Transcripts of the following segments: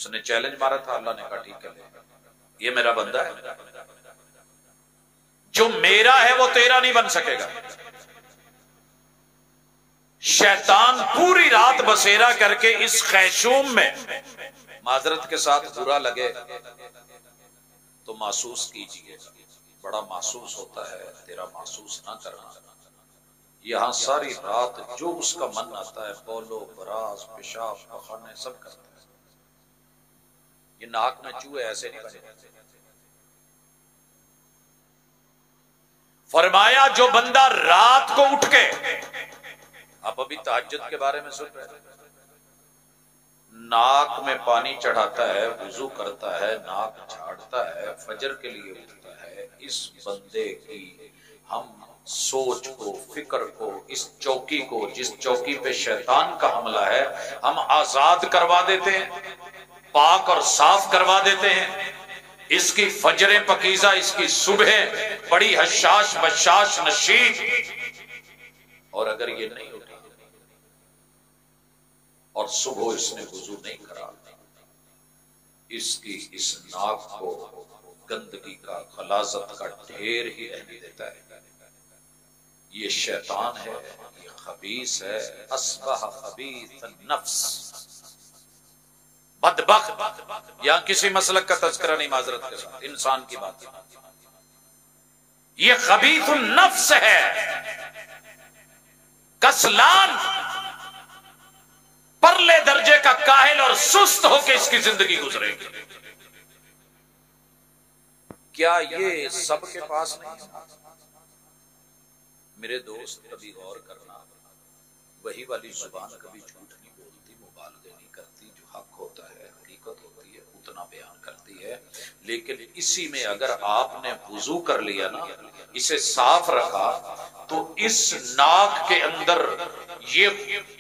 उसने चैलेंज मारा था, अल्लाह ने कहा ठीक है, ये मेरा बंदा है, जो मेरा है वो तेरा नहीं बन सकेगा। शैतान पूरी रात बसेरा करके इस खैशूम में, माजरत के साथ बुरा लगे तो महसूस कीजिए, बड़ा महसूस होता है, तेरा महसूस ना करना। यहां सारी रात जो उसका मन आता है, बोलो बराज पेशाब पखाने सब करता है। ये नाक में चूहे ऐसे नहीं बने। फरमाया जो बंदा रात को उठ के, आप अभी तहज्जुद के बारे में सुन रहे हैं, नाक में पानी चढ़ाता है, वुजू करता है, नाक झाड़ता है, फजर के लिए उठता है, इस बंदे की हम सोच को, फिक्र को, इस चौकी को, जिस चौकी पे शैतान का हमला है, हम आजाद करवा देते हैं, पाक और साफ करवा देते हैं। इसकी फजरें पकीजा, इसकी सुबह बड़ी हशाश बशाश नशीद। और अगर ये नहीं उठी और सुबह इसने वुजू नहीं करा, इसकी इस नाक को गंदगी का, खलाजत का ढेर ही रहने देता है। ये शैतान है, ये खबीस है, अस्बह खबीस नफ्स, बदबख्त। यहां किसी मसलक का तज़किरा नहीं, माजरत के साथ इंसान की बात। ये खबीस नफ्स है, कसलान, परले दर्जे का काहिल और सुस्त होकर इसकी जिंदगी गुजरेगी। क्या ये सबके पास नहीं है? मेरे दोस्त, कभी गौर करना, वही वाली जुबान कभी झूठ नहीं बोलती, मुबालगे नहीं करती, जो हक होता है, हकीकत होती है, उतना बयान करती है। लेकिन इसी में अगर आपने वुजू कर लिया ना, इसे साफ रखा, तो इस नाक के अंदर ये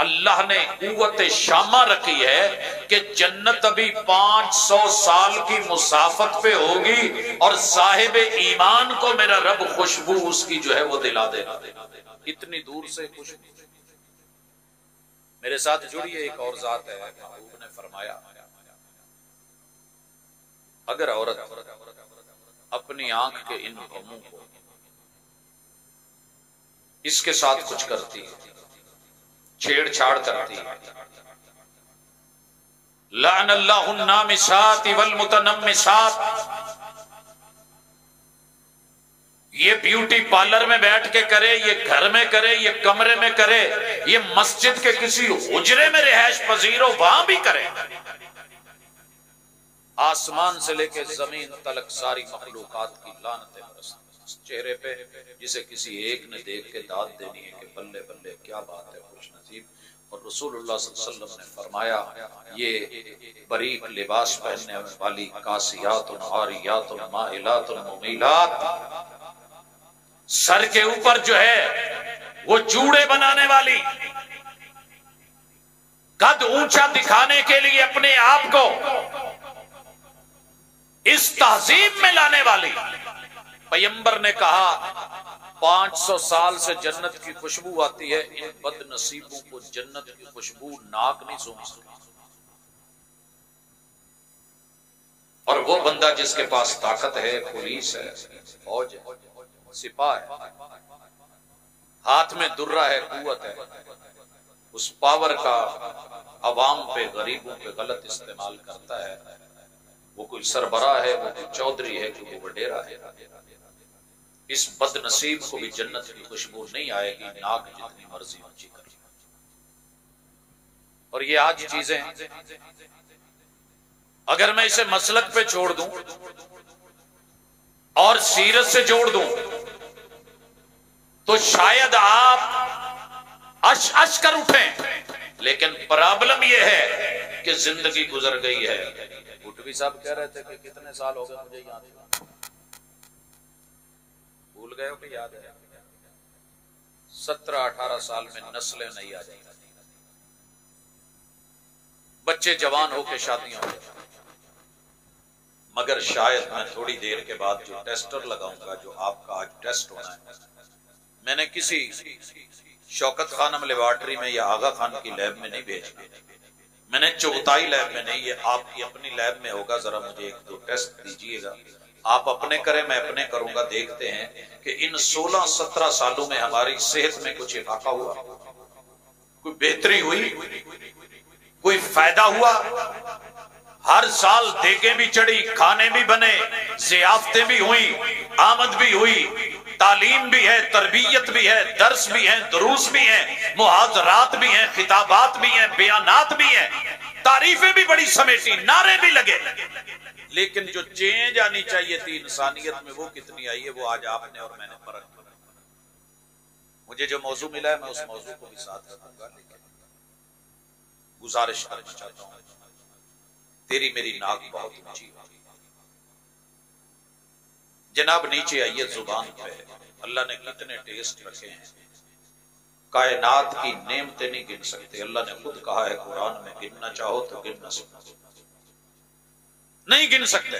अल्लाह ने कुव्वत शामा रखी है कि जन्नत अभी 500 साल की मुसाफत पे होगी और साहिब ईमान को मेरा रब खुशबू उसकी जो है वो दिला देगा। इतनी दूर से खुशबू। मेरे साथ जुड़िए, एक और जात है, महबूब ने फरमाया, अगर औरत अपनी आंख के इन गमों को इसके साथ कुछ करती है, छेड़छाड़ करती है, लानल्लाहुन्नामिसात वल मुतनम्मिसात, ये ब्यूटी पार्लर में बैठ के करे, ये घर में करे, ये कमरे में करे, ये मस्जिद के किसी हुजरे में रिहाइश पजीर हो वहां भी करे, आसमान से लेके जमीन तलक सारी मखलूकात की लानतें बरसती चेहरे पे, जिसे किसी एक ने देख के दाद देनी है कि बल्ले बल्ले क्या बात है, खुश नसीब। और रसूलुल्लाह सल्लल्लाहु अलैहि वसल्लम ने फरमाया, ये बरीक लिबास पहनने वाली कासियातुन आरियातुन माइलातुन मुमीलात, सर के ऊपर जो है वो जूड़े बनाने वाली, कद ऊंचा दिखाने के लिए अपने आप को इस तहजीब में लाने वाली। पैगंबर ने कहा 500 साल से जन्नत की खुशबू आती है, इन बदनसीबों को जन्नत की खुशबू नाक नहीं सूंघ सकती। और वो बंदा जिसके पास ताकत है, पुलिस है, फौज है, सिपाह है, हाथ में दुर्रा है, कुव्वत है, उस पावर का अवाम पे, गरीबों पे गलत इस्तेमाल करता है, वो कोई सरबराह है, वो कोई चौधरी है, कि वो वडेरा है, इस बदनसीब को भी जन्नत की खुशबू नहीं आएगी, नाक जितनी मर्जी ऊंची कर। और ये आज चीजें अगर मैं इसे मसलक पे छोड़ दूं और सीरत से जोड़ दूं तो शायद आप अश अश कर उठें। लेकिन प्रॉब्लम यह है कि जिंदगी गुजर गई है। भुट्टवी साहब कह रहे थे कि कितने साल हो गए मुझे याद, भूल गए हो कि याद है? 17-18 साल में नस्लें नहीं आ जाएंगी, बच्चे जवान होकर शादियां हो जाएंगी। मगर शायद मैं थोड़ी देर के बाद जो टेस्टर लगाऊंगा, जो आपका आज टेस्ट होना है, मैंने किसी शौकत खानम लेबॉर्ट्री में या आगा खान की लैब में नहीं भेजना। मैंने चौथाई लैब में नहीं, ये आपकी अपनी लैब में होगा, जरा मुझे एक दो टेस्ट दीजिएगा। आप अपने करें, मैं अपने करूंगा। देखते हैं कि इन 16-17 सालों में हमारी सेहत में कुछ इफाका हुआ, कोई बेहतरी हुई, कोई फायदा हुआ। हर साल देखें भी चढ़ी, खाने भी बने, ज़ियाफ़तें भी हुई, आमद भी हुई, तालीम भी है, तरबियत भी है, दर्स भी है, दुरूस भी है, मुहाज़रात भी हैं, खिताबात भी हैं, बयानात भी हैं, तारीफें भी बड़ी समेटी, नारे भी लगे। लेकिन जो चेंज आनी चाहिए थी इंसानियत में, वो कितनी आई है, वो आज आपने और मैंने परख किया। मुझे जो मौजू मिला है मैं उस मौजू को भी साथ रखूंगा, लेकिन गुजारिश करना चाहता हूं, तेरी मेरी नाक बहुत ऊंची है जनाब, नीचे आइए जुबान पे। अल्लाह ने कितने टेस्ट रखे हैं, कायनात की नेमतें नहीं गिन सकते। अल्लाह ने खुद कहा है कुरान में, गिनना चाहो तो गिन ना सकते, नहीं गिन सकते।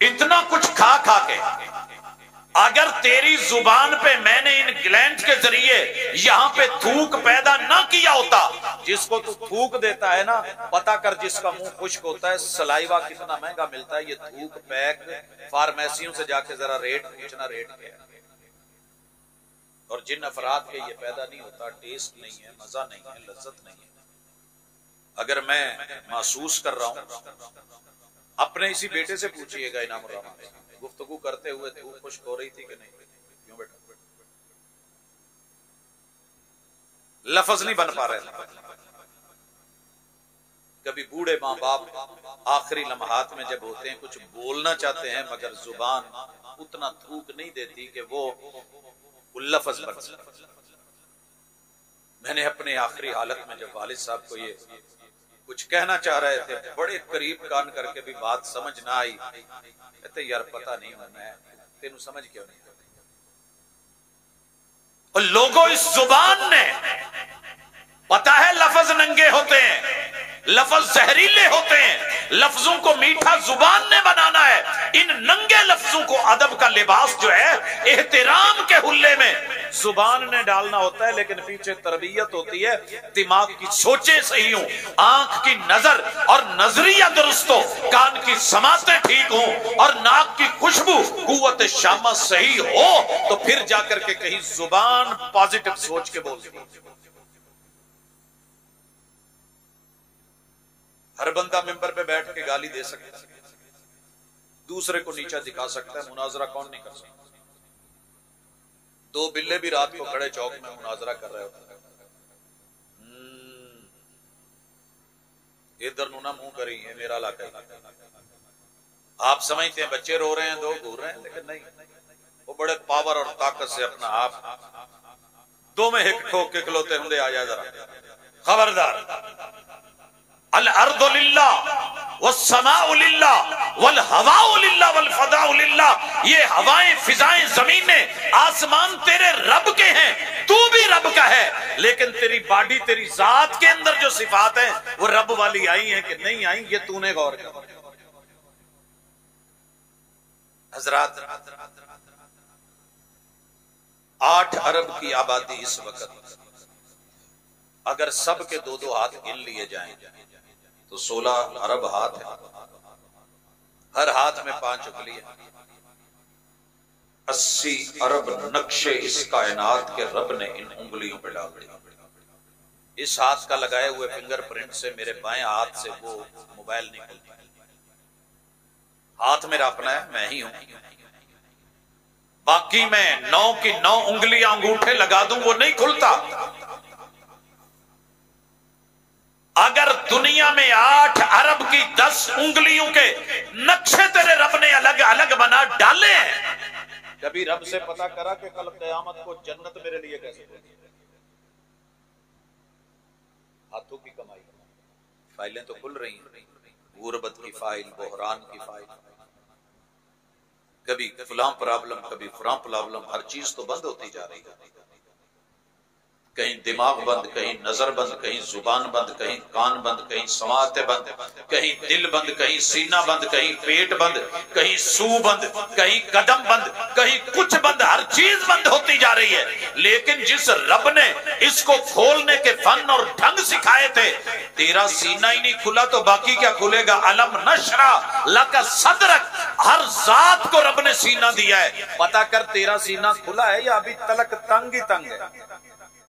इतना कुछ खा खा के अगर तेरी जुबान पे मैंने इन ग्लैंड के जरिए यहां पे थूक पैदा ना किया होता, जिसको तू थूक देता है ना, पता कर जिसका मुंह खुश्क होता है, सलाइवा कितना महंगा मिलता है। ये थूक पैक फार्मेसियों से जाके जरा रेट पूछना, रेट क्या है। और जिन अफराद के ये पैदा नहीं होता, टेस्ट नहीं है, मजा नहीं है, लज्जत नहीं है। अगर मैं महसूस कर रहा हूं, अपने इसी बेटे से पूछिएगा, इनाम रहमान, गुफ्तगू करते हुए धूप खुश्क हो रही थी कि नहीं? क्यों बेटा? लफ्ज नहीं बन पा रहे। कभी बूढ़े माँ बाप आखिरी लम्हात में जब होते हैं, कुछ बोलना चाहते हैं, मगर जुबान उतना थूक नहीं देती कि वो लफ्ज बन सके। मैंने अपने आखिरी हालत में जब वालिद साहब को ये कुछ कहना चाह रहे थे, बड़े करीब कान करके भी बात समझ ना आई, कहते यार पता नहीं मैं तेनू समझ क्यों नहीं। और लोगों, इस जुबान ने, पता है लफ्ज नंगे होते हैं, लफ्ज जहरीले होते हैं, लफ्जों को मीठा जुबान ने बनाना है। इन नंगे लफ्जों को अदब का लिबास जो है, एहतराम के हुल्ले में जुबान ने डालना होता है। लेकिन पीछे तरबियत होती है, दिमाग की सोचें सही हो, आंख की नजर और नजरिया दुरुस्त हो, कान की समातें ठीक हो और नाक की खुशबू कुव्वत शामा सही हो, तो फिर जाकर के कहीं जुबान पॉजिटिव सोच के बोलती है। हर बंदा मिंबर पे बैठ के गाली दे सकता है, दूसरे को नीचा दिखा सकता है, मुनाजरा कौन नहीं कर सकता। दो बिल्ले भी रात को खड़े चौक में मुनाजरा कर रहे होते हैं, इधर नु ना मुंह करी है, मेरा इलाका। आप समझते हैं बच्चे रो रहे हैं, दो घूर रहे हैं, लेकिन नहीं, वो बड़े पावर और ताकत से अपना आप दो में हिक ठोक के खलोते होंगे। आ जा जरा, खबरदार। अल अर्दु लिल्लाह वस्समाउ लिल्लाह वल हवाउ लिल्लाह वल फदाउ लिल्लाह। ये हवाएं, फिजाएं, जमीनें, आसमान तेरे रब के हैं, तू भी रब का है। लेकिन तेरी बॉडी, तेरी जात के अंदर जो सिफात है, वो रब वाली आई है कि नहीं आई, ये तूने गौर कर। हजरात, 8 अरब की आबादी इस वक्त, अगर सब के 2-2 हाथ गिन लिए जाएं तो 16 अरब हाथ है, हर हाथ में 5 उंगलियां, 80 अरब नक्शे इस कायनात के रब ने इन उंगलियों पर डाल दिया। इस हाथ का लगाए हुए फिंगरप्रिंट से मेरे बाएं हाथ से वो मोबाइल नहीं खुलता। हाथ मेरा अपना है, मैं ही हूं। बाकी मैं 9 की 9 उंगलियां अंगूठे लगा दूं, वो नहीं खुलता। अगर दुनिया में 8 अरब की 10 उंगलियों के नक्शे तेरे रब ने अलग अलग बना डाले हैं, कभी रब से पता करा कि कल क़यामत को जन्नत मेरे लिए कैसे होगी? हाथों की कमाई, फाइलें तो खुल रही हैं, गुर्बत की फाइल, बहरान की फाइल, कभी फलां प्रॉब्लम, कभी फलां प्रॉब्लम, हर चीज तो बंद होती जा रही है। कहीं दिमाग बंद, कहीं नजर बंद, कहीं जुबान बंद, कहीं कान बंद, कहीं समाते बंद, कहीं दिल बंद, कहीं सीना बंद, कहीं पेट बंद, कहीं सू बंद, कहीं कदम बंद, कहीं कुछ बंद, हर चीज बंद होती जा रही है। लेकिन जिस रब ने इसको खोलने के फन और ढंग सिखाए थे, तेरा सीना ही नहीं खुला तो बाकी क्या खुलेगा। अलम नशरा लका सदरक, हर जात को रब ने सीना दिया है। पता कर तेरा सीना खुला है या अभी तलक तंग ही तंग है।